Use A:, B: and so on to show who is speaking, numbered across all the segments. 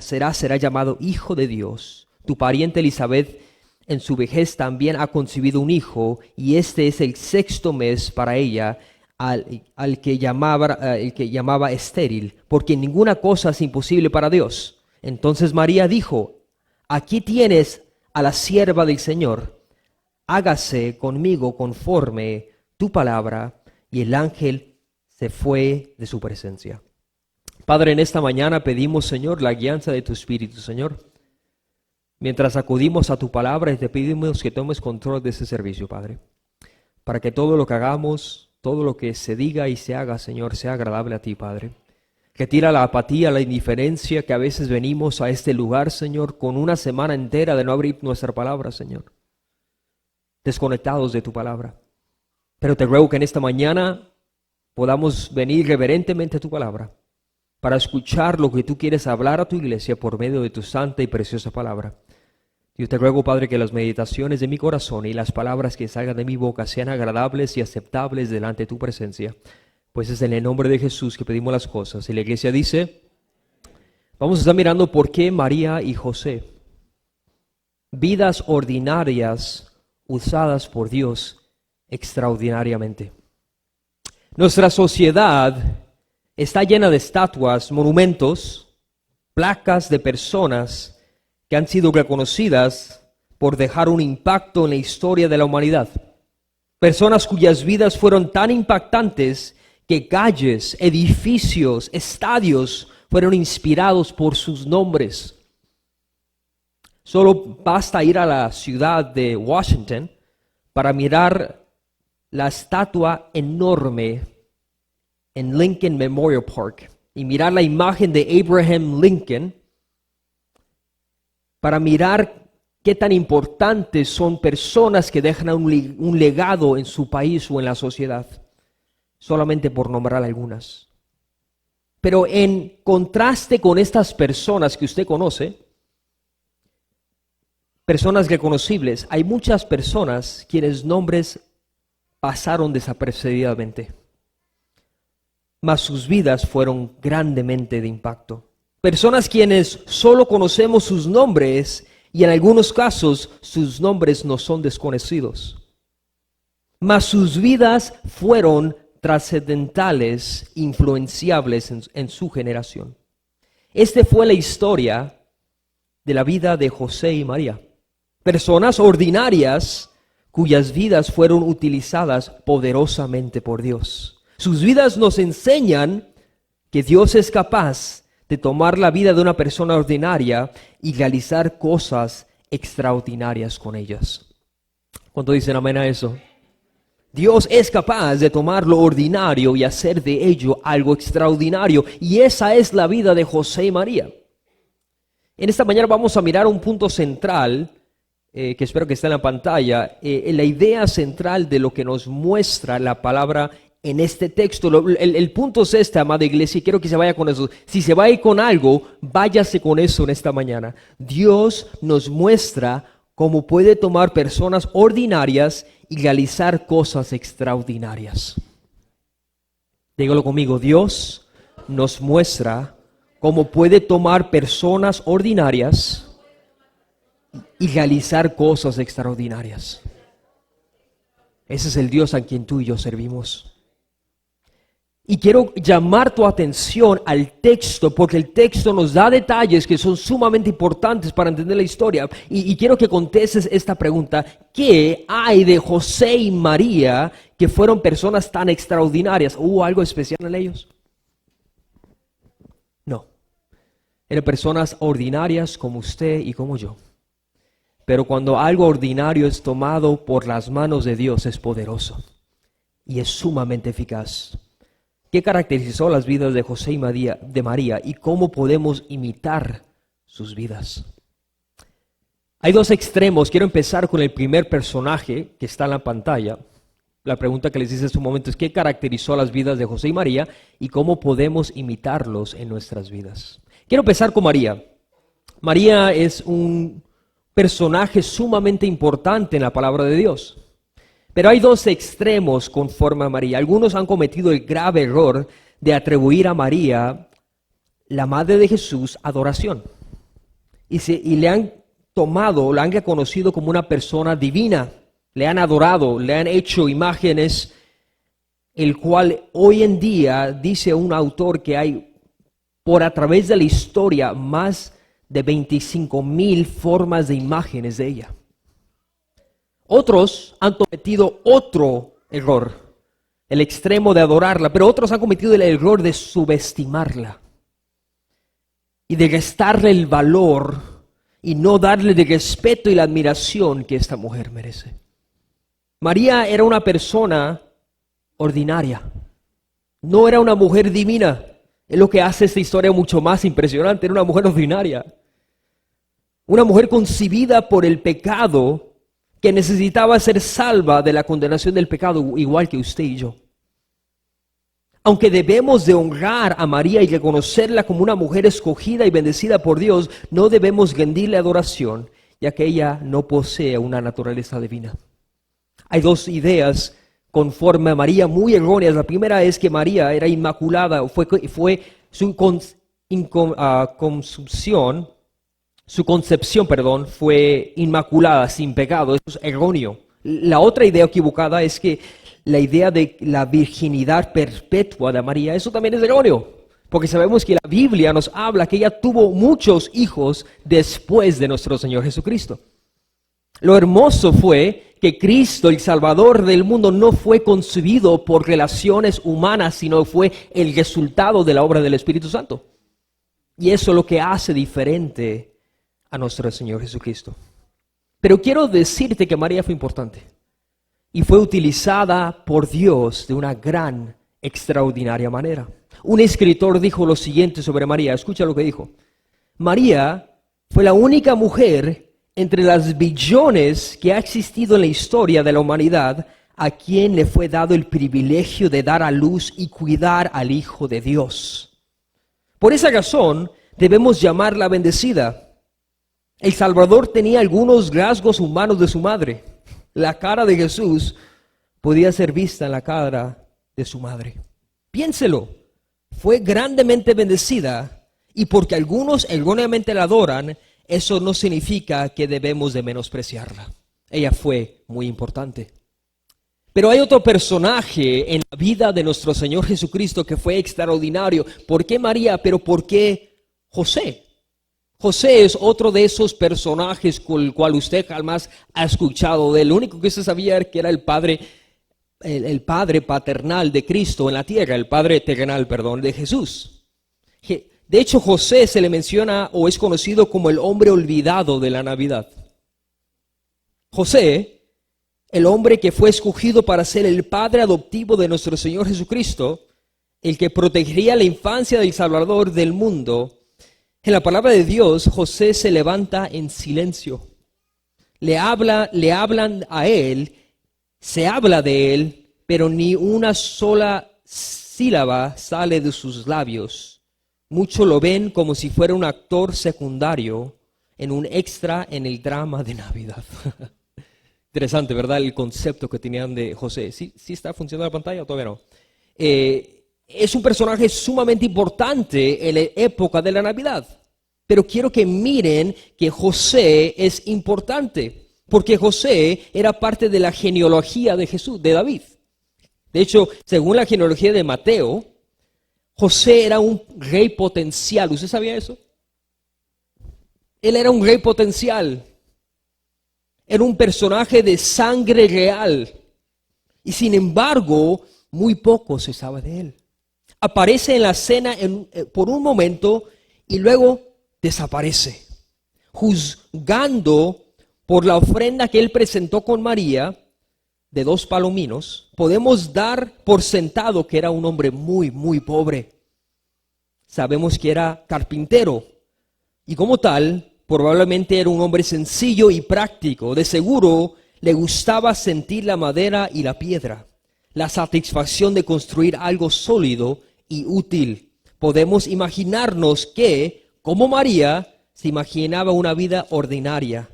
A: será llamado Hijo de Dios. Tu pariente Elizabeth en su vejez también ha concebido un hijo, y este es el 6º mes para ella, al que llamaba estéril, porque ninguna cosa es imposible para Dios. Entonces María dijo: aquí tienes a la sierva del Señor, hágase conmigo conforme tu palabra. Y el ángel se fue de su presencia. Padre, en esta mañana pedimos, Señor, la guianza de tu Espíritu, Señor. Mientras acudimos a tu palabra, y te pedimos que tomes control de ese servicio, Padre, para que todo lo que hagamos, todo lo que se diga y se haga, Señor, sea agradable a ti, Padre. Retira la apatía, la indiferencia que a veces venimos a este lugar, Señor, con una semana entera de no abrir nuestra palabra, Señor, desconectados de tu palabra. Pero te ruego que en esta mañana podamos venir reverentemente a tu palabra para escuchar lo que tú quieres hablar a tu iglesia por medio de tu santa y preciosa palabra. Yo te ruego, Padre, que las meditaciones de mi corazón y las palabras que salgan de mi boca sean agradables y aceptables delante de tu presencia. Pues es en el nombre de Jesús que pedimos las cosas. Y la iglesia dice, vamos a estar mirando por qué María y José, vidas ordinarias usadas por Dios extraordinariamente. Nuestra sociedad está llena de estatuas, monumentos, placas de personas que han sido reconocidas por dejar un impacto en la historia de la humanidad. Personas cuyas vidas fueron tan impactantes que calles, edificios, estadios fueron inspirados por sus nombres. Solo basta ir a la ciudad de Washington para mirar la estatua enorme en Lincoln Memorial Park y mirar la imagen de Abraham Lincoln, para mirar qué tan importantes son personas que dejan un legado en su país o en la sociedad, solamente por nombrar algunas. Pero en contraste con estas personas que usted conoce, personas reconocibles, hay muchas personas quienes nombres pasaron desapercibidamente, mas sus vidas fueron grandemente de impacto. Personas quienes solo conocemos sus nombres y en algunos casos sus nombres nos son desconocidos, mas sus vidas fueron trascendentales, influenciables en su generación. Esta fue la historia de la vida de José y María. Personas ordinarias cuyas vidas fueron utilizadas poderosamente por Dios. Sus vidas nos enseñan que Dios es capaz de tomar la vida de una persona ordinaria y realizar cosas extraordinarias con ellas. ¿Cuánto dicen amén a eso? Dios es capaz de tomar lo ordinario y hacer de ello algo extraordinario. Y esa es la vida de José y María. En esta mañana vamos a mirar un punto central que espero que esté en la pantalla, la idea central de lo que nos muestra la palabra en este texto. El punto es este, amada iglesia, y quiero que se vaya con eso. Si se va a ir con algo, váyase con eso en esta mañana. Dios nos muestra cómo puede tomar personas ordinarias y realizar cosas extraordinarias. Dígalo conmigo, Dios nos muestra cómo puede tomar personas ordinarias y realizar cosas extraordinarias. Ese es el Dios a quien tú y yo servimos. Y quiero llamar tu atención al texto, porque el texto nos da detalles que son sumamente importantes para entender la historia. Y quiero que contestes esta pregunta: ¿qué hay de José y María que fueron personas tan extraordinarias? ¿Hubo algo especial en ellos? No. Eran personas ordinarias como usted y como yo. Pero cuando algo ordinario es tomado por las manos de Dios, es poderoso y es sumamente eficaz. ¿Qué caracterizó las vidas de José y María y cómo podemos imitar sus vidas? Hay dos extremos. Quiero empezar con el primer personaje que está en la pantalla. La pregunta que les hice hace un momento es: ¿qué caracterizó las vidas de José y María y cómo podemos imitarlos en nuestras vidas? Quiero empezar con María. María es un personaje sumamente importante en la palabra de Dios. Pero hay dos extremos conforme a María. Algunos han cometido el grave error de atribuir a María, la madre de Jesús, adoración. y le han tomado, la han reconocido como una persona divina. Le han adorado, le han hecho imágenes, el cual hoy en día dice un autor que hay por a través de la historia más de 25,000 formas de imágenes de ella. Otros han cometido otro error, el extremo de adorarla, pero otros han cometido el error de subestimarla y de restarle el valor y no darle el respeto y la admiración que esta mujer merece. María era una persona ordinaria, no era una mujer divina. Es lo que hace esta historia mucho más impresionante. Era una mujer ordinaria, una mujer concebida por el pecado, que necesitaba ser salva de la condenación del pecado, igual que usted y yo. Aunque debemos de honrar a María y reconocerla como una mujer escogida y bendecida por Dios, no debemos rendirle adoración, ya que ella no posee una naturaleza divina. Hay dos ideas conforme a María muy erróneas. La primera es que María era inmaculada, fue su concepción fue inmaculada, sin pecado. Eso es erróneo. La otra idea equivocada es que la idea de la virginidad perpetua de María, eso también es erróneo, porque sabemos que la Biblia nos habla que ella tuvo muchos hijos después de nuestro Señor Jesucristo. Lo hermoso fue que Cristo, el Salvador del mundo, no fue concebido por relaciones humanas, sino fue el resultado de la obra del Espíritu Santo. Y eso es lo que hace diferente a nuestro Señor Jesucristo. Pero quiero decirte que María fue importante y fue utilizada por Dios de una gran, extraordinaria manera. Un escritor dijo lo siguiente sobre María, escucha lo que dijo. María fue la única mujer entre las billones que ha existido en la historia de la humanidad a quien le fue dado el privilegio de dar a luz y cuidar al Hijo de Dios. Por esa razón debemos llamarla bendecida. El Salvador tenía algunos rasgos humanos de su madre. La cara de Jesús podía ser vista en la cara de su madre. Piénselo, fue grandemente bendecida, y porque algunos erróneamente la adoran, eso no significa que debemos de menospreciarla. Ella fue muy importante. Pero hay otro personaje en la vida de nuestro Señor Jesucristo que fue extraordinario. ¿Por qué María? Pero ¿por qué José? José es otro de esos personajes con el cual usted jamás ha escuchado de él. Lo único que usted sabía era que era el padre paternal de Cristo en la tierra, el padre terrenal, de Jesús. De hecho, José se le menciona o es conocido como el hombre olvidado de la Navidad. José, el hombre que fue escogido para ser el padre adoptivo de nuestro Señor Jesucristo, el que protegería la infancia del Salvador del mundo. En la palabra de Dios, José se levanta en silencio. Le hablan a él, se habla de él, pero ni una sola sílaba sale de sus labios. Muchos lo ven como si fuera un actor secundario en un extra en el drama de Navidad. Interesante, ¿verdad? El concepto que tenían de José. ¿Sí está funcionando la pantalla o todavía no? Es un personaje sumamente importante en la época de la Navidad. Pero quiero que miren que José es importante, porque José era parte de la genealogía de Jesús, de David. De hecho, según la genealogía de Mateo, José era un rey potencial. ¿Usted sabía eso? Él era un rey potencial. Era un personaje de sangre real. Y sin embargo, muy poco se sabe de él. Aparece en la escena por un momento y luego desaparece. Juzgando por la ofrenda que él presentó con María, de 2 palominos, podemos dar por sentado que era un hombre muy, muy pobre. Sabemos que era carpintero y como tal, probablemente era un hombre sencillo y práctico. De seguro le gustaba sentir la madera y la piedra, la satisfacción de construir algo sólido y útil. Podemos imaginarnos que, como María, se imaginaba una vida ordinaria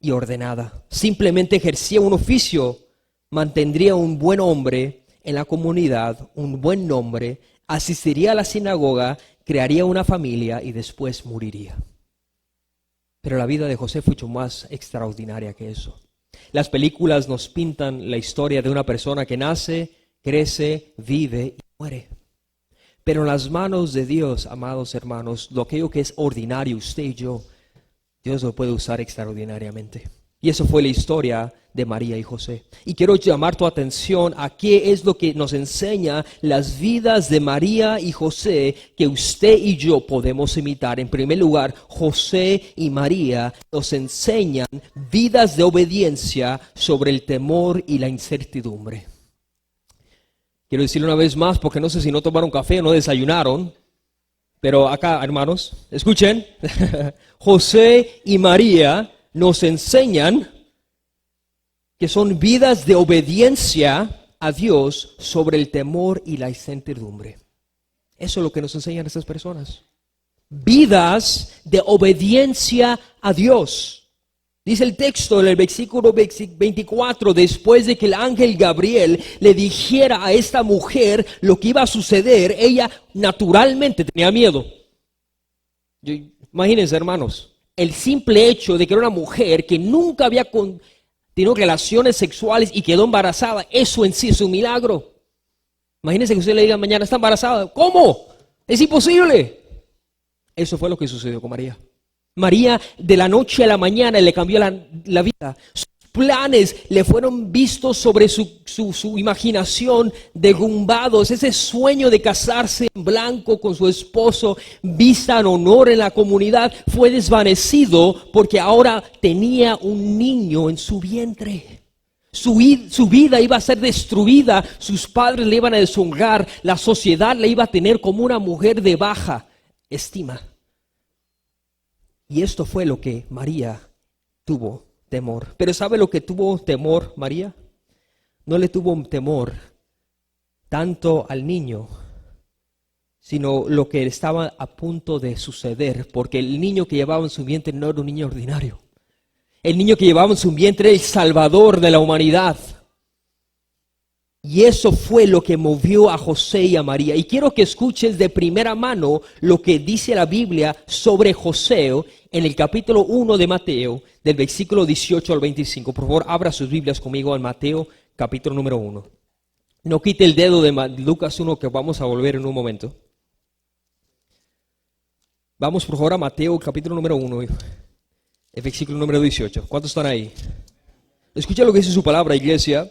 A: y ordenada. Simplemente ejercía un oficio, mantendría un buen hombre en la comunidad, un buen nombre, asistiría a la sinagoga, crearía una familia y después moriría. Pero la vida de José fue mucho más extraordinaria que eso. Las películas nos pintan la historia de una persona que nace, crece, vive y muere. Pero en las manos de Dios, amados hermanos, lo aquello que es ordinario, usted y yo, Dios lo puede usar extraordinariamente. Y eso fue la historia de María y José. Y quiero llamar tu atención a qué es lo que nos enseña las vidas de María y José que usted y yo podemos imitar. En primer lugar, José y María nos enseñan vidas de obediencia sobre el temor y la incertidumbre. Quiero decirlo una vez más porque no sé si no tomaron café o no desayunaron. Pero acá, hermanos, escuchen, José y María nos enseñan que son vidas de obediencia a Dios sobre el temor y la incertidumbre. Eso es lo que nos enseñan estas personas. Vidas de obediencia a Dios. Dice el texto en el versículo 24, después de que el ángel Gabriel le dijera a esta mujer lo que iba a suceder, ella naturalmente tenía miedo. Imagínense, hermanos, el simple hecho de que era una mujer que nunca había tenido relaciones sexuales y quedó embarazada, eso en sí es un milagro. Imagínense que usted le diga mañana, está embarazada. ¿Cómo? Es imposible. Eso fue lo que sucedió con María. María de la noche a la mañana le cambió la vida. Sus planes le fueron vistos sobre su imaginación derrumbados. Ese sueño de casarse en blanco con su esposo, vista en honor en la comunidad, fue desvanecido porque ahora tenía un niño en su vientre. Su vida iba a ser destruida, sus padres le iban a deshonrar, la sociedad le iba a tener como una mujer de baja estima. Y esto fue lo que María tuvo temor. Pero ¿sabe lo que tuvo temor María? No le tuvo temor tanto al niño, sino lo que estaba a punto de suceder, porque el niño que llevaba en su vientre no era un niño ordinario. El niño que llevaba en su vientre era el Salvador de la humanidad. Y eso fue lo que movió a José y a María. Y quiero que escuches de primera mano lo que dice la Biblia sobre José en el capítulo 1 de Mateo, del versículo 18 al 25. Por favor, abra sus Biblias conmigo en Mateo, capítulo número 1. No quite el dedo de Lucas 1, que vamos a volver en un momento. Vamos por favor a Mateo, capítulo número 1, el versículo número 18. ¿Cuántos están ahí? Escucha lo que dice su palabra, iglesia.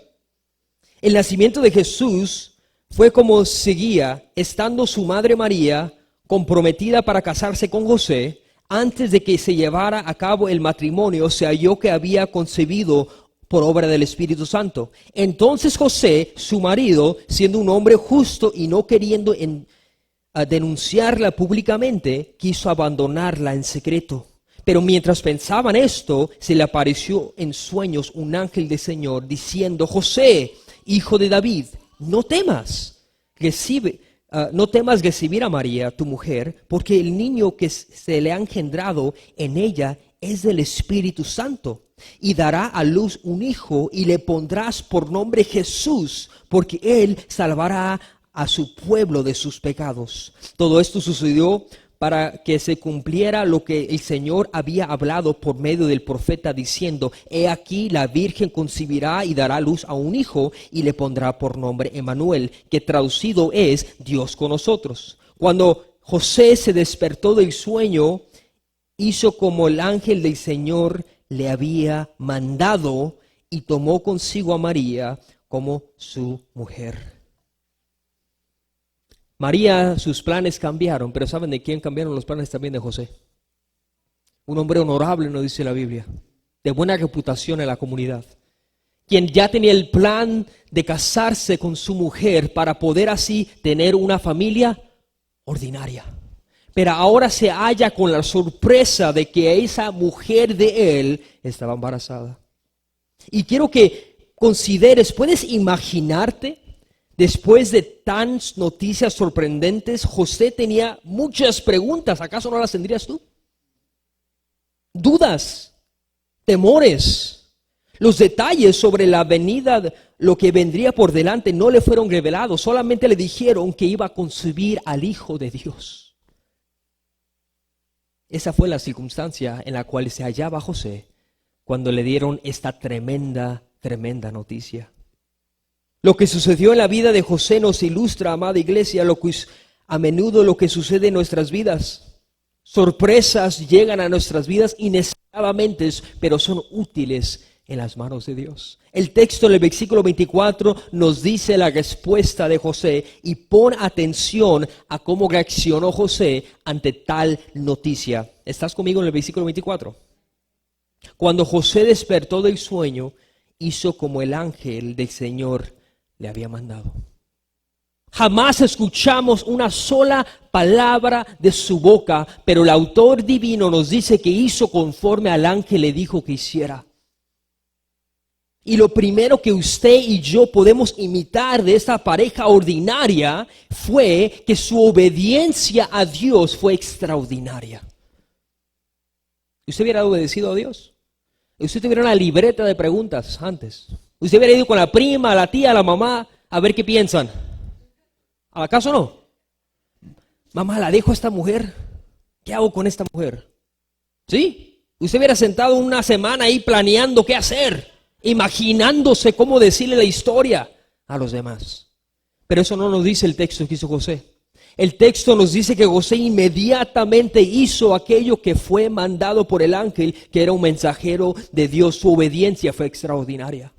A: El nacimiento de Jesús fue como seguía, estando su madre María comprometida para casarse con José. Antes de que se llevara a cabo el matrimonio, se halló que había concebido por obra del Espíritu Santo. Entonces José, su marido, siendo un hombre justo y no queriendo denunciarla públicamente, quiso abandonarla en secreto. Pero mientras pensaban esto, se le apareció en sueños un ángel del Señor diciendo: José, hijo de David, no temas recibir a María, tu mujer, porque el niño que se le ha engendrado en ella es del Espíritu Santo. Y dará a luz un hijo y le pondrás por nombre Jesús, porque él salvará a su pueblo de sus pecados. Todo esto sucedió para que se cumpliera lo que el Señor había hablado por medio del profeta diciendo: He aquí la virgen concebirá y dará luz a un hijo y le pondrá por nombre Emmanuel, que traducido es Dios con nosotros. Cuando José se despertó del sueño, hizo como el ángel del Señor le había mandado y tomó consigo a María como su mujer. María, sus planes cambiaron, pero ¿saben de quién cambiaron los planes también? De José. Un hombre honorable, nos dice la Biblia, de buena reputación en la comunidad, quien ya tenía el plan de casarse con su mujer para poder así tener una familia ordinaria. Pero ahora se halla con la sorpresa de que esa mujer de él estaba embarazada. Y quiero que consideres, ¿puedes imaginarte? Después de tantas noticias sorprendentes, José tenía muchas preguntas. ¿Acaso no las tendrías tú? Dudas, temores. Los detalles sobre la venida, lo que vendría por delante, no le fueron revelados. Solamente le dijeron que iba a concebir al Hijo de Dios. Esa fue la circunstancia en la cual se hallaba José cuando le dieron esta tremenda noticia. Lo que sucedió en la vida de José nos ilustra, amada iglesia, a menudo lo que sucede en nuestras vidas. Sorpresas llegan a nuestras vidas inesperadamente, pero son útiles en las manos de Dios. El texto en el versículo 24 nos dice la respuesta de José y pon atención a cómo reaccionó José ante tal noticia. ¿Estás conmigo en el versículo 24? Cuando José despertó del sueño, hizo como el ángel del Señor le había mandado. Jamás escuchamos una sola palabra de su boca, pero el autor divino nos dice que hizo conforme al ángel le dijo que hiciera. Y lo primero que usted y yo podemos imitar de esta pareja ordinaria fue que su obediencia a Dios fue extraordinaria. ¿Usted hubiera obedecido a Dios? Usted tuviera una libreta de preguntas antes. Usted hubiera ido con la prima, la tía, la mamá, a ver qué piensan. ¿Acaso no? Mamá, ¿la dejo a esta mujer? ¿Qué hago con esta mujer? ¿Sí? Usted hubiera sentado una semana ahí planeando qué hacer, imaginándose cómo decirle la historia a los demás. Pero eso no nos dice el texto que hizo José. El texto nos dice que José inmediatamente hizo aquello que fue mandado por el ángel, que era un mensajero de Dios. Su obediencia fue extraordinaria.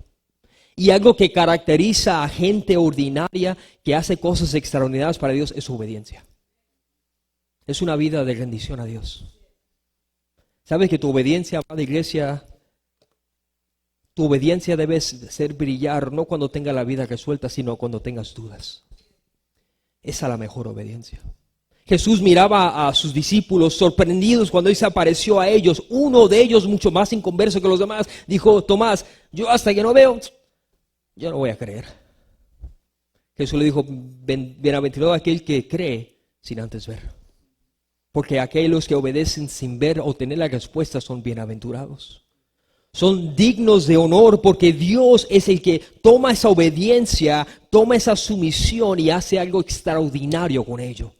A: Y algo que caracteriza a gente ordinaria que hace cosas extraordinarias para Dios es su obediencia. Es una vida de rendición a Dios. ¿Sabes que tu obediencia, amada iglesia, tu obediencia debe ser brillar no cuando tengas la vida resuelta, sino cuando tengas dudas? Esa es la mejor obediencia. Jesús miraba a sus discípulos sorprendidos cuando Él se apareció a ellos. Uno de ellos, mucho más inconverso que los demás, dijo: Tomás, yo hasta que no veo, yo no voy a creer. Jesús le dijo: bienaventurado aquel que cree sin antes ver. Porque aquellos que obedecen sin ver o tener la respuesta son bienaventurados. Son dignos de honor porque Dios es el que toma esa obediencia, toma esa sumisión y hace algo extraordinario con ello.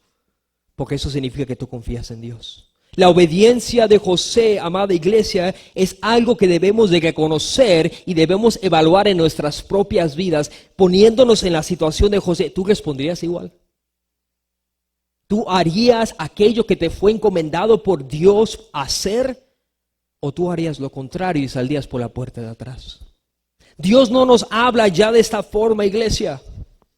A: Porque eso significa que tú confías en Dios. La obediencia de José, amada iglesia, es algo que debemos de reconocer y debemos evaluar en nuestras propias vidas, poniéndonos en la situación de José. ¿Tú responderías igual? ¿Tú harías aquello que te fue encomendado por Dios hacer? ¿O tú harías lo contrario y saldrías por la puerta de atrás? Dios no nos habla ya de esta forma, iglesia.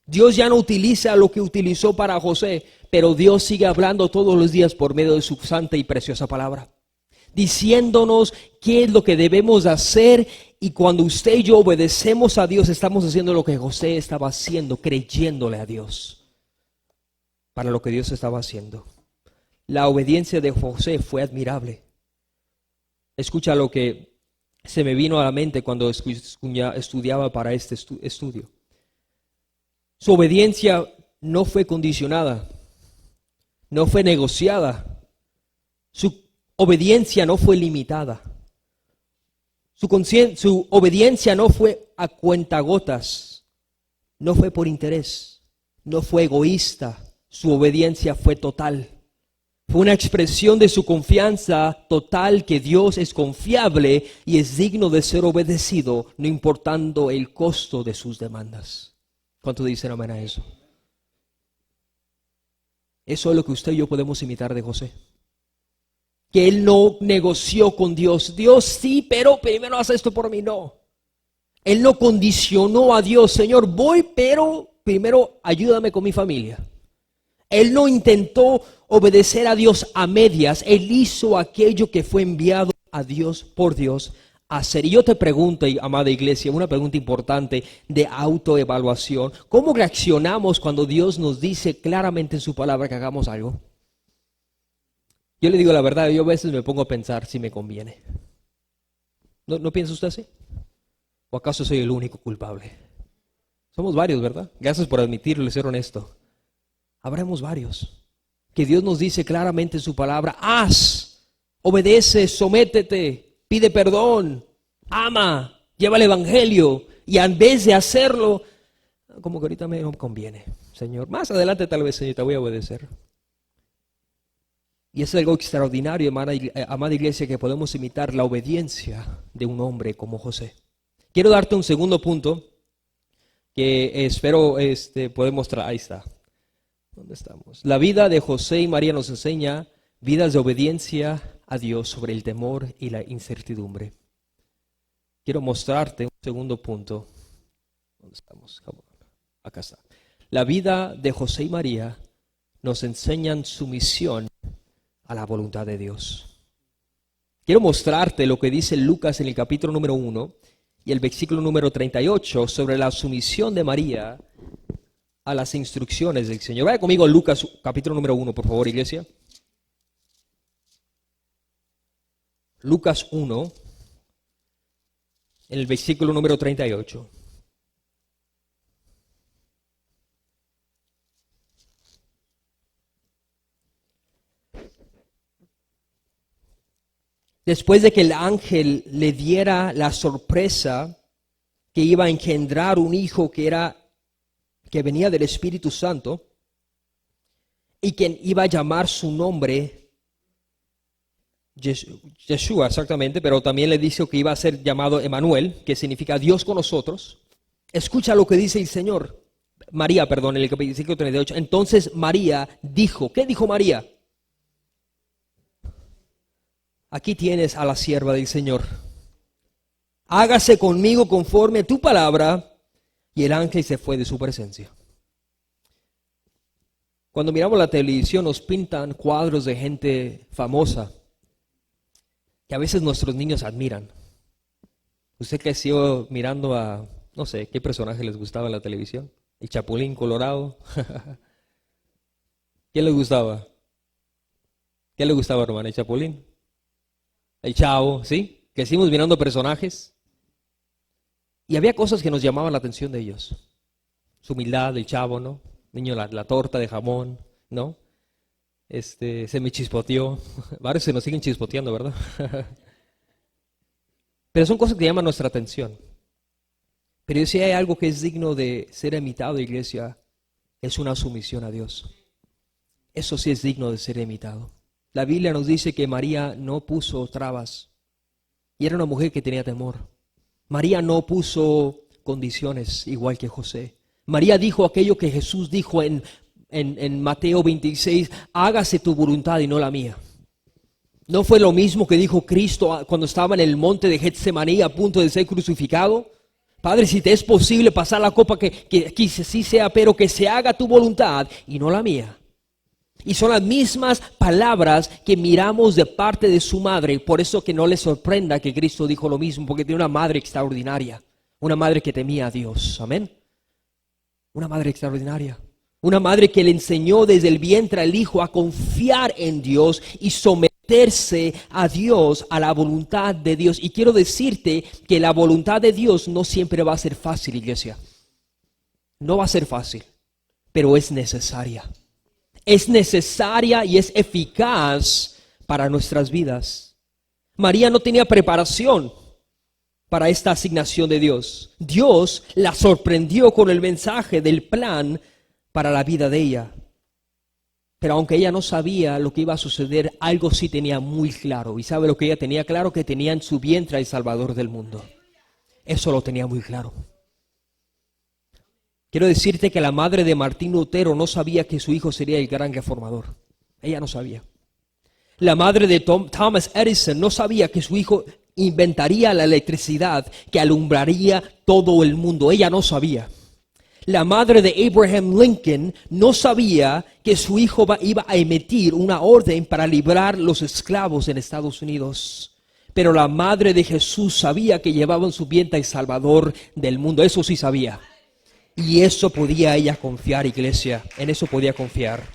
A: Dios ya no utiliza lo que utilizó para José, pero Dios sigue hablando todos los días por medio de su santa y preciosa palabra, diciéndonos qué es lo que debemos hacer. Y cuando usted y yo obedecemos a Dios, estamos haciendo lo que José estaba haciendo, creyéndole a Dios para lo que Dios estaba haciendo. La obediencia de José fue admirable. Escucha lo que se me vino a la mente cuando estudiaba para este estudio. Su obediencia no fue condicionada, no fue negociada. Su obediencia no fue limitada. Su obediencia no fue a cuentagotas, no fue por interés, no fue egoísta. Su obediencia fue total. Fue una expresión de su confianza total que Dios es confiable y es digno de ser obedecido, no importando el costo de sus demandas. ¿Cuánto dicen amén a eso? Eso es lo que usted y yo podemos imitar de José. Que él no negoció con Dios. Dios sí, pero primero haz esto por mí. No. Él no condicionó a Dios. Señor, voy, pero primero ayúdame con mi familia. Él no intentó obedecer a Dios a medias. Él hizo aquello que fue enviado a Dios por Dios a hacer. Y yo te pregunto, amada iglesia, una pregunta importante de autoevaluación. ¿Cómo reaccionamos cuando Dios nos dice claramente en su palabra que hagamos algo? Yo le digo la verdad, yo a veces me pongo a pensar si me conviene. ¿No piensa usted así? ¿O acaso soy el único culpable? Somos varios, ¿verdad? Gracias por admitirlo y ser honesto. Habremos varios. Que Dios nos dice claramente en su palabra: haz, obedece, sométete, pide perdón, ama, lleva el evangelio. Y en vez de hacerlo, como que ahorita me conviene, Señor. Más adelante tal vez, Señor, te voy a obedecer. Y es algo extraordinario, amada iglesia, que podemos imitar la obediencia de un hombre como José. Quiero darte un segundo punto que espero poder mostrar. Ahí está. ¿Dónde estamos? La vida de José y María nos enseña vidas de obediencia a Dios sobre el temor y la incertidumbre. Quiero mostrarte un segundo punto. ¿Dónde estamos? Acá está. La vida de José y María nos enseñan sumisión a la voluntad de Dios. Quiero mostrarte lo que dice Lucas en el capítulo número 1 y el versículo número 38 sobre la sumisión de María a las instrucciones del Señor. Vaya conmigo a Lucas capítulo número 1, por favor, iglesia. Lucas 1, en el versículo número 38. Después de que el ángel le diera la sorpresa que iba a engendrar un hijo que venía del Espíritu Santo y quien iba a llamar su nombre Yeshua, exactamente, pero también le dice que iba a ser llamado Emmanuel, que significa Dios con nosotros. Escucha lo que dice el Señor. María, perdón, en el versículo 38. Entonces María dijo, ¿qué dijo María? Aquí tienes a la sierva del Señor. Hágase conmigo conforme a tu palabra. Y el ángel se fue de su presencia. Cuando miramos la televisión nos pintan cuadros de gente famosa que a veces nuestros niños admiran. Usted creció mirando a, no sé, ¿qué personaje les gustaba en la televisión? El Chapulín Colorado. ¿Quién le gustaba? ¿Qué le gustaba, hermano? ¿El Chapulín? El Chavo, ¿sí? Crecimos mirando personajes. Y había cosas que nos llamaban la atención de ellos. Su humildad, el Chavo, ¿no? Niño, la torta de jamón, ¿no? Se me chispoteó. Varios se nos siguen chispoteando, ¿verdad? Pero son cosas que llaman nuestra atención. Pero si hay algo que es digno de ser imitado, iglesia, es una sumisión a Dios. Eso sí es digno de ser imitado. La Biblia nos dice que María no puso trabas. Y era una mujer que tenía temor. María no puso condiciones igual que José. María dijo aquello que Jesús dijo en Mateo 26, hágase tu voluntad y no la mía. ¿No fue lo mismo que dijo Cristo cuando estaba en el monte de Getsemaní a punto de ser crucificado? Padre, si te es posible pasar la copa que sí sea, pero que se haga tu voluntad y no la mía. Y son las mismas palabras que miramos de parte de su madre. Por eso que no le sorprenda que Cristo dijo lo mismo, porque tiene una madre extraordinaria. Una madre que temía a Dios. Amén. Una madre extraordinaria. Una madre que le enseñó desde el vientre al hijo a confiar en Dios y someterse a Dios, a la voluntad de Dios. Y quiero decirte que la voluntad de Dios no siempre va a ser fácil, iglesia. No va a ser fácil, pero es necesaria. Es necesaria y es eficaz para nuestras vidas. María no tenía preparación para esta asignación de Dios. Dios la sorprendió con el mensaje del plan para la vida de ella. Pero aunque ella no sabía lo que iba a suceder, algo sí tenía muy claro. ¿Y sabe lo que ella tenía claro? Que tenía en su vientre al Salvador del mundo. Eso lo tenía muy claro. Quiero decirte que la madre de Martín Lutero no sabía que su hijo sería el gran reformador. Ella no sabía. La madre de Thomas Edison no sabía que su hijo inventaría la electricidad que alumbraría todo el mundo. Ella no sabía. La madre de Abraham Lincoln no sabía que su hijo iba a emitir una orden para librar los esclavos en Estados Unidos. Pero la madre de Jesús sabía que llevaba en su vientre el Salvador del mundo. Eso sí sabía. Y eso podía ella confiar, iglesia. En eso podía confiar.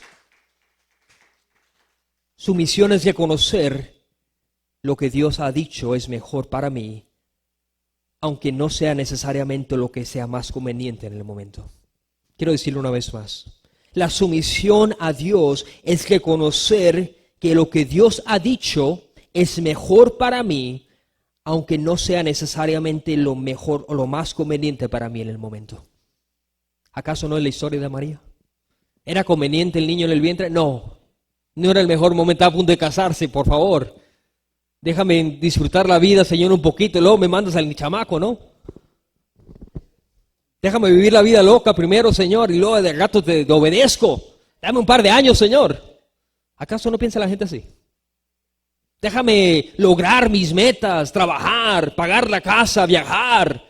A: Su misión es reconocer lo que Dios ha dicho es mejor para mí, aunque no sea necesariamente lo que sea más conveniente en el momento. Quiero decirlo una vez más. La sumisión a Dios es reconocer que lo que Dios ha dicho es mejor para mí, aunque no sea necesariamente lo mejor o lo más conveniente para mí en el momento. ¿Acaso no es la historia de María? ¿Era conveniente el niño en el vientre? No, No era el mejor momento, a punto de casarse, por favor. Déjame disfrutar la vida, Señor, un poquito, y luego me mandas al chamaco, ¿no? Déjame vivir la vida loca primero, Señor, y luego de rato te obedezco. Dame un par de años, Señor. ¿Acaso no piensa la gente así? Déjame lograr mis metas, trabajar, pagar la casa, viajar.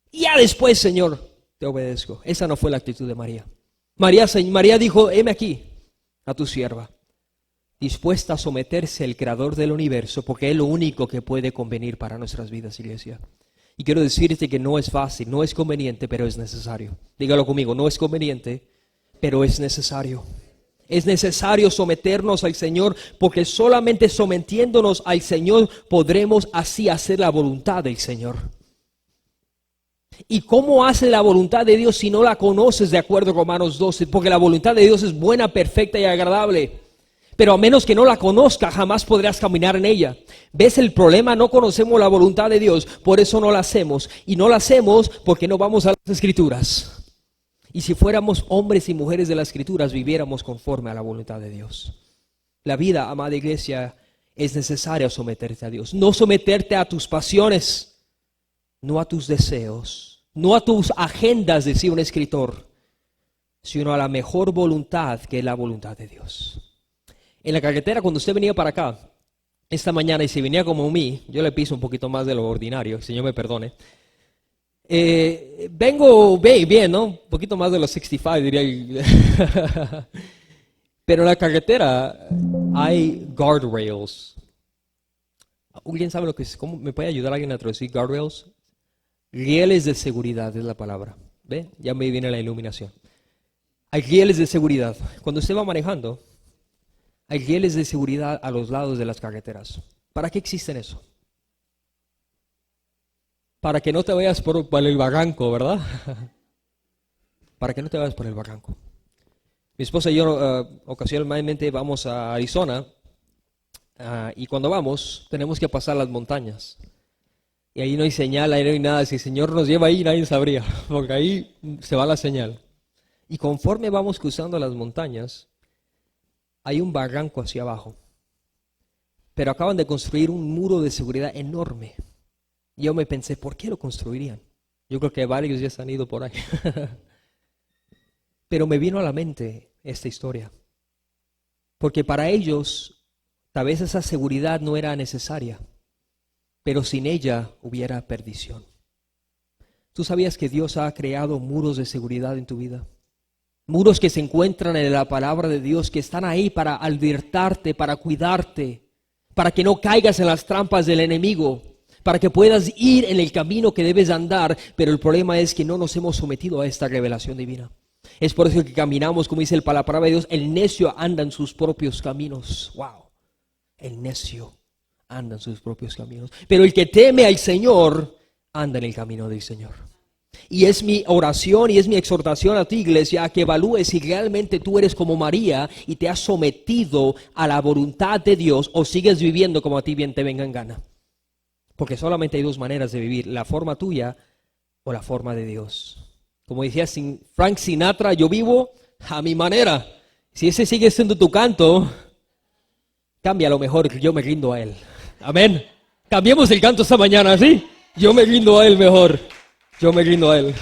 A: Y ya después, Señor, te obedezco. Esa no fue la actitud de María. María dijo, heme aquí, a tu sierva, dispuesta a someterse al Creador del universo, porque es lo único que puede convenir para nuestras vidas, iglesia. Y quiero decirte que no es fácil, no es conveniente, pero es necesario. Dígalo conmigo, no es conveniente, pero es necesario. Es necesario someternos al Señor, porque solamente sometiéndonos al Señor podremos así hacer la voluntad del Señor. ¿Y cómo hace la voluntad de Dios si no la conoces de acuerdo con Romanos 12? Porque la voluntad de Dios es buena, perfecta y agradable. Pero a menos que no la conozca, jamás podrás caminar en ella. ¿Ves el problema? No conocemos la voluntad de Dios, por eso no la hacemos. Y no la hacemos porque no vamos a las Escrituras. Y si fuéramos hombres y mujeres de las Escrituras, viviéramos conforme a la voluntad de Dios. La vida, amada iglesia, es necesaria someterte a Dios. No someterte a tus pasiones, no a tus deseos, no a tus agendas, decía un escritor, sino a la mejor voluntad, que es la voluntad de Dios. En la carretera, cuando usted venía para acá, esta mañana, y si venía como mí, yo le piso un poquito más de lo ordinario, el Señor me perdone. Vengo bien, ¿no? Un poquito más de los 65, diría. Pero en la carretera hay guardrails. ¿Alguien sabe lo que es? ¿Cómo me puede ayudar alguien a traducir guardrails? Rieles de seguridad es la palabra. ¿Ve? Ya me viene la iluminación. Hay rieles de seguridad. Cuando usted va manejando, hay rieles de seguridad a los lados de las carreteras. ¿Para qué existen eso? Para que no te vayas por el barranco, ¿verdad? Para que no te vayas por el barranco. Mi esposa y yo ocasionalmente vamos a Arizona y cuando vamos tenemos que pasar las montañas. Y ahí no hay señal, ahí no hay nada. Si el Señor nos lleva ahí, nadie sabría, porque ahí se va la señal. Y conforme vamos cruzando las montañas, hay un barranco hacia abajo. Pero acaban de construir un muro de seguridad enorme. Yo me pensé, ¿por qué lo construirían? Yo creo que varios ya se han ido por ahí. Pero me vino a la mente esta historia. Porque para ellos, tal vez esa seguridad no era necesaria, pero sin ella hubiera perdición. ¿Tú sabías que Dios ha creado muros de seguridad en tu vida? Muros que se encuentran en la palabra de Dios, que están ahí para advertirte, para cuidarte, para que no caigas en las trampas del enemigo, para que puedas ir en el camino que debes andar, pero el problema es que no nos hemos sometido a esta revelación divina. Es por eso que caminamos, como dice la palabra de Dios, el necio anda en sus propios caminos. ¡Wow! El necio anda en sus propios caminos. Pero el que teme al Señor, anda en el camino del Señor. Y es mi oración y es mi exhortación a ti, iglesia, a que evalúes si realmente tú eres como María y te has sometido a la voluntad de Dios o sigues viviendo como a ti bien te venga en gana. Porque solamente hay dos maneras de vivir, la forma tuya o la forma de Dios. Como decía Frank Sinatra, yo vivo a mi manera. Si ese sigue siendo tu canto, cambia lo mejor, que yo me rindo a Él. Amén. Cambiemos el canto esta mañana, ¿sí? Yo me rindo a Él mejor. Yo me rindo a Él.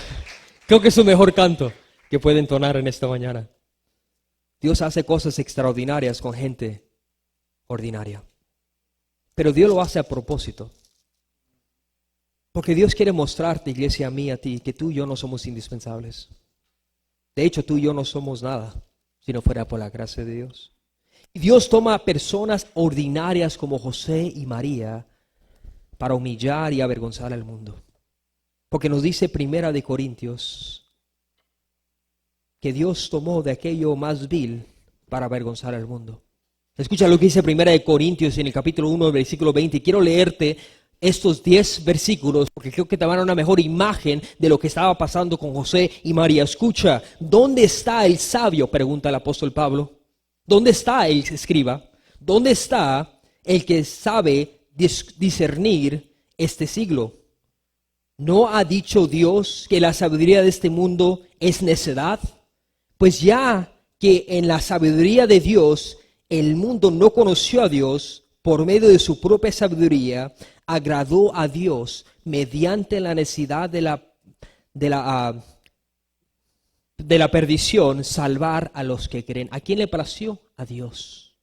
A: Creo que es su mejor canto que puede entonar en esta mañana. Dios hace cosas extraordinarias con gente ordinaria. Pero Dios lo hace a propósito. Porque Dios quiere mostrarte, iglesia, a mí, a ti, que tú y yo no somos indispensables. De hecho, tú y yo no somos nada si no fuera por la gracia de Dios. Y Dios toma a personas ordinarias como José y María para humillar y avergonzar al mundo. Porque nos dice Primera de Corintios que Dios tomó de aquello más vil para avergonzar al mundo. Escucha lo que dice Primera de Corintios en el capítulo 1, versículo 20. Quiero leerte estos 10 versículos porque creo que te van a dar una mejor imagen de lo que estaba pasando con José y María. Escucha, ¿dónde está el sabio?, pregunta el apóstol Pablo. ¿Dónde está el escriba? ¿Dónde está el que sabe discernir este siglo? ¿No ha dicho Dios que la sabiduría de este mundo es necedad? Pues ya que en la sabiduría de Dios el mundo no conoció a Dios por medio de su propia sabiduría, agradó a Dios mediante la necesidad de la perdición, salvar a los que creen. ¿A quién le plació? A Dios.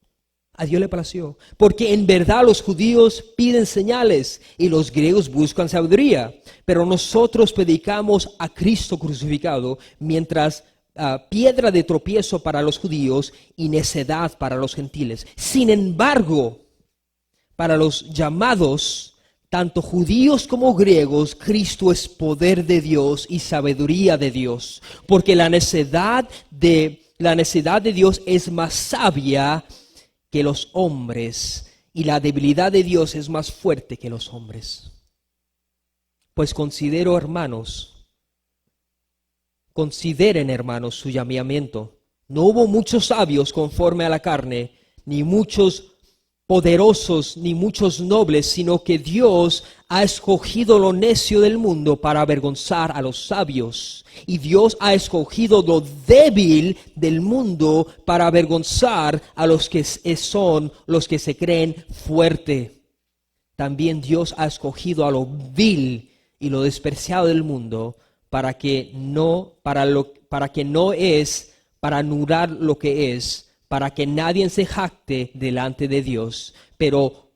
A: A Dios le plació. Porque en verdad los judíos piden señales y los griegos buscan sabiduría. Pero nosotros predicamos a Cristo crucificado, mientras piedra de tropiezo para los judíos y necedad para los gentiles. Sin embargo, para los llamados, tanto judíos como griegos, Cristo es poder de Dios y sabiduría de Dios. Porque la necedad de Dios es más sabia que los hombres, y la debilidad de Dios es más fuerte que los hombres. Pues consideren, hermanos, su llamamiento. No hubo muchos sabios conforme a la carne, ni muchos poderosos, ni muchos nobles, sino que Dios ha escogido lo necio del mundo para avergonzar a los sabios. Y Dios ha escogido lo débil del mundo para avergonzar a los que son los que se creen fuerte. También Dios ha escogido a lo vil y lo despreciado del mundo para anular lo que es, para que nadie se jacte delante de Dios. Pero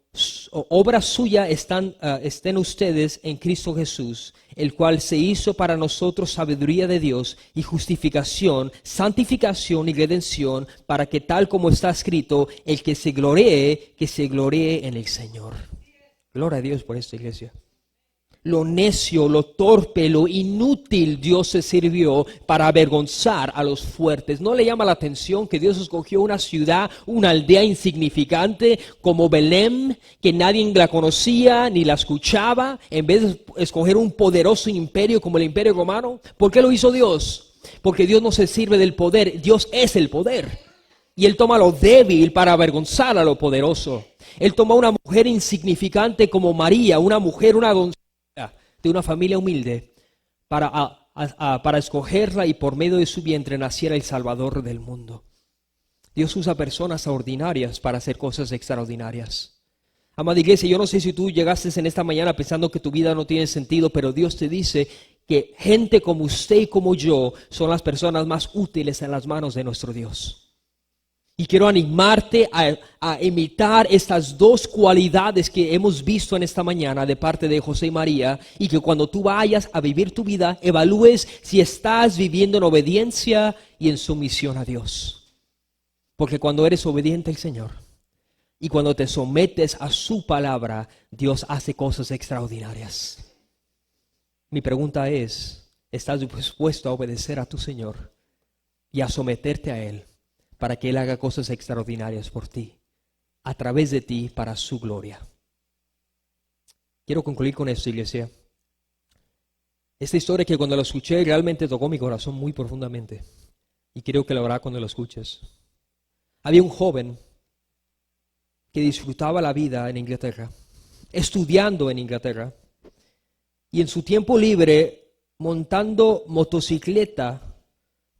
A: obra suya estén ustedes en Cristo Jesús, el cual se hizo para nosotros sabiduría de Dios y justificación, santificación y redención, para que tal como está escrito, el que se gloree en el Señor. Gloria a Dios por esta iglesia. Lo necio, lo torpe, lo inútil Dios se sirvió para avergonzar a los fuertes. ¿No le llama la atención que Dios escogió una ciudad, una aldea insignificante como Belén, que nadie la conocía ni la escuchaba, en vez de escoger un poderoso imperio como el Imperio Romano? ¿Por qué lo hizo Dios? Porque Dios no se sirve del poder, Dios es el poder. Y Él toma lo débil para avergonzar a lo poderoso. Él toma una mujer insignificante como María, una doncella de una familia humilde, para escogerla y por medio de su vientre naciera el Salvador del mundo. Dios usa personas ordinarias para hacer cosas extraordinarias. Amada iglesia, yo no sé si tú llegaste en esta mañana pensando que tu vida no tiene sentido, pero Dios te dice que gente como usted y como yo son las personas más útiles en las manos de nuestro Dios. Y quiero animarte a imitar estas dos cualidades que hemos visto en esta mañana de parte de José y María, y que cuando tú vayas a vivir tu vida, evalúes si estás viviendo en obediencia y en sumisión a Dios. Porque cuando eres obediente al Señor y cuando te sometes a su palabra, Dios hace cosas extraordinarias. Mi pregunta es, ¿estás dispuesto a obedecer a tu Señor y a someterte a Él, para que Él haga cosas extraordinarias por ti, a través de ti, para su gloria? Quiero concluir con esto, iglesia. Esta historia, que cuando la escuché realmente tocó mi corazón muy profundamente, y creo que lo hará cuando lo escuches. Había un joven que disfrutaba la vida en Inglaterra, estudiando en Inglaterra, y en su tiempo libre montando motocicleta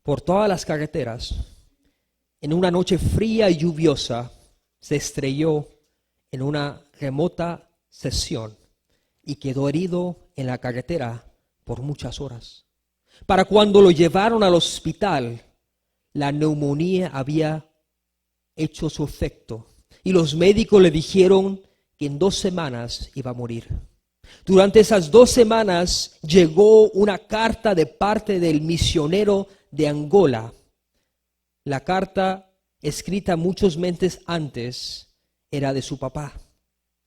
A: por todas las carreteras. En una noche fría y lluviosa se estrelló en una remota sección y quedó herido en la carretera por muchas horas. Para cuando lo llevaron al hospital, la neumonía había hecho su efecto y los médicos le dijeron que en 2 semanas iba a morir. Durante esas 2 semanas llegó una carta de parte del misionero de Angola. La carta, escrita muchos meses antes, era de su papá.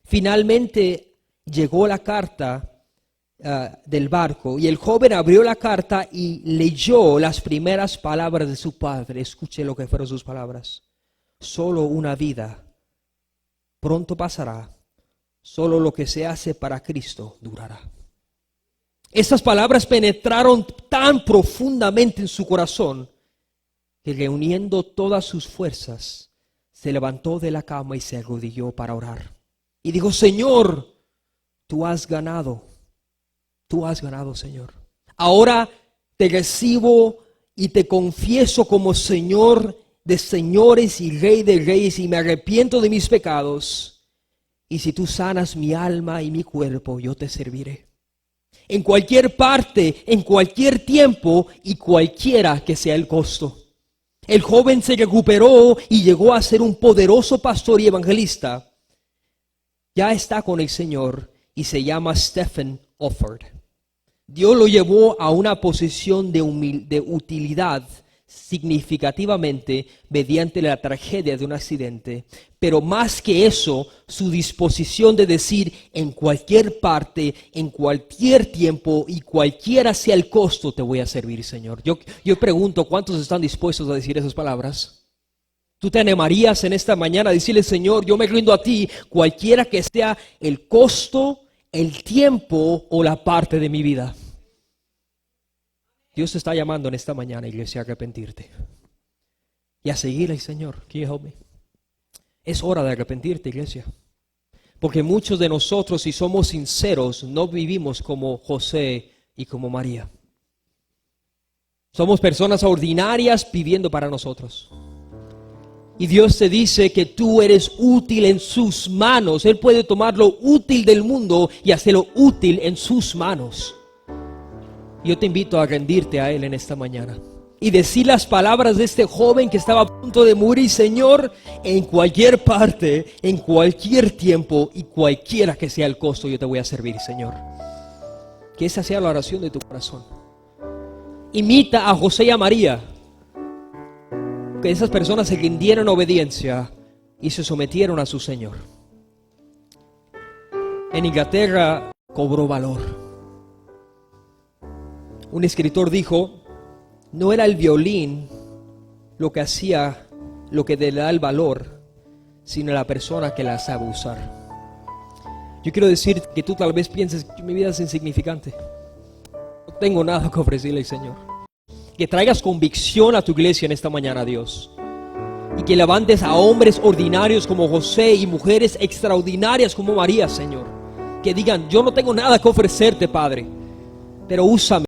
A: Finalmente llegó la carta del barco, y el joven abrió la carta y leyó las primeras palabras de su padre. Escuche lo que fueron sus palabras. Solo una vida pronto pasará, solo lo que se hace para Cristo durará. Estas palabras penetraron tan profundamente en su corazón que, reuniendo todas sus fuerzas, se levantó de la cama y se arrodilló para orar. Y dijo: Señor, tú has ganado, Señor. Ahora te recibo y te confieso como Señor de señores y Rey de reyes, y me arrepiento de mis pecados. Y si tú sanas mi alma y mi cuerpo, yo te serviré. En cualquier parte, en cualquier tiempo y cualquiera que sea el costo. El joven se recuperó y llegó a ser un poderoso pastor y evangelista. Ya está con el Señor y se llama Stephen Offord. Dios lo llevó a una posición de utilidad significativamente mediante la tragedia de un accidente, pero más que eso, su disposición de decir en cualquier parte, en cualquier tiempo y cualquiera sea el costo, te voy a servir, Señor. Yo pregunto, ¿cuántos están dispuestos a decir esas palabras? ¿Tú te animarías en esta mañana a decirle, Señor, yo me rindo a ti, cualquiera que sea el costo, el tiempo o la parte de mi vida? Dios te está llamando en esta mañana, iglesia, a arrepentirte y a seguir al Señor. Can you help me? Es hora de arrepentirte, iglesia, porque muchos de nosotros, si somos sinceros, no vivimos como José y como María. Somos personas ordinarias viviendo para nosotros. Y Dios te dice que tú eres útil en sus manos. Él puede tomar lo útil del mundo y hacerlo útil en sus manos. Yo te invito a rendirte a Él en esta mañana y decir las palabras de este joven que estaba a punto de morir: Señor, en cualquier parte, en cualquier tiempo y cualquiera que sea el costo, yo te voy a servir, Señor. Que esa sea la oración de tu corazón. Imita a José y a María, que esas personas se rindieron en obediencia y se sometieron a su Señor. En Inglaterra cobró valor. Un escritor dijo: no era el violín lo que hacía, lo que le da el valor, sino la persona que la sabe usar. Yo quiero decir que tú tal vez pienses que mi vida es insignificante, no tengo nada que ofrecerle al Señor. Que traigas convicción a tu iglesia en esta mañana, Dios, y que levantes a hombres ordinarios como José y mujeres extraordinarias como María, Señor, que digan: yo no tengo nada que ofrecerte, Padre, pero úsame